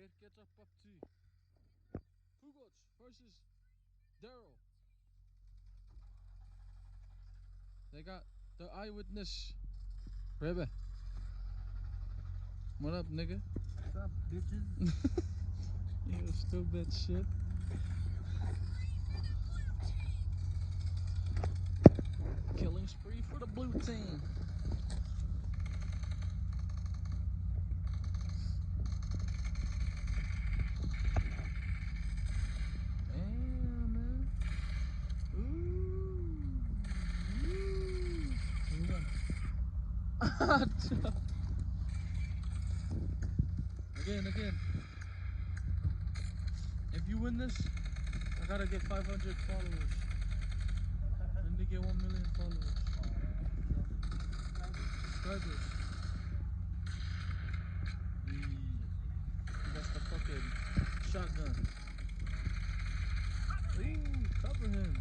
Red Ketchup PUBG. Kugoc versus Daryl. They got the eyewitness. Rebe. What up, nigga? What's up, bitches? You stupid shit. Killing spree for the blue team. Damn, man. Again. If you win this, I gotta get 500 followers. Then they get 1 million followers. Subscribers. That's the fucking shotgun. Ooh, cover him.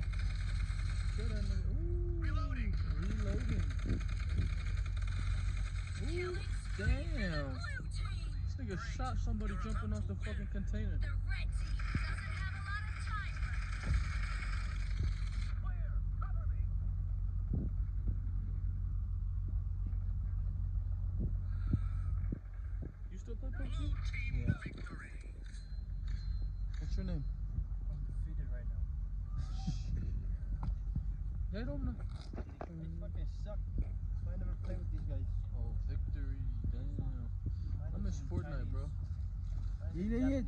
Kill that nigga. Ooh, reloading. Ooh, damn. This nigga shot somebody jumping off the fucking container. You still play PUBG? Yeah. What's your name? I'm defeated right now. They don't know. They fucking suck. So I never play with these guys. Oh, victory. Damn. I miss Fortnite, bro. Idiot.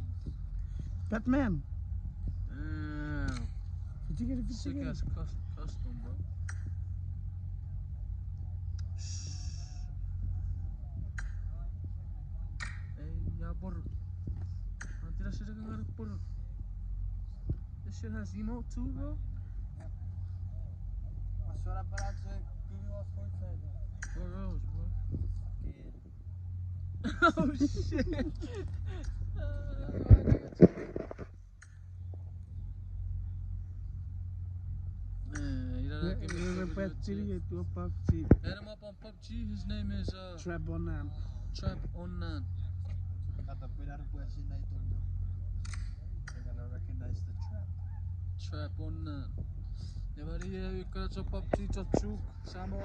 Batman. Damn. Did you get it? Sick ass custom, bro. Hey, ya burro. Tira shit again, burro. This shit has emote too, bro. Mas só era para dizer que viu a Fortnite. For reals, bro. Okay. Oh shit. Man, you know that give me PUBG. Hit him up on PUBG. His name is Trap Onan. Trap Onan. Kata cuidado com esse daí todo. They're gonna recognize the trap. Trap Onan. Deveria eu quero só PUBG Tchuk. Sama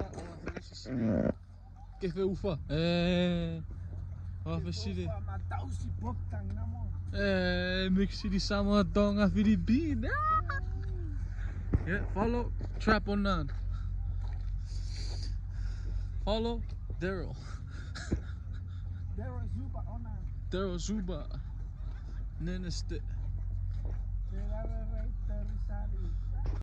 que foi ufa. Officially. Mix die samen dong af die beat. Yeah, follow Trap Onan. Follow Daryl. Daryl Zuba Onan. Daryl Zuba. Neneste.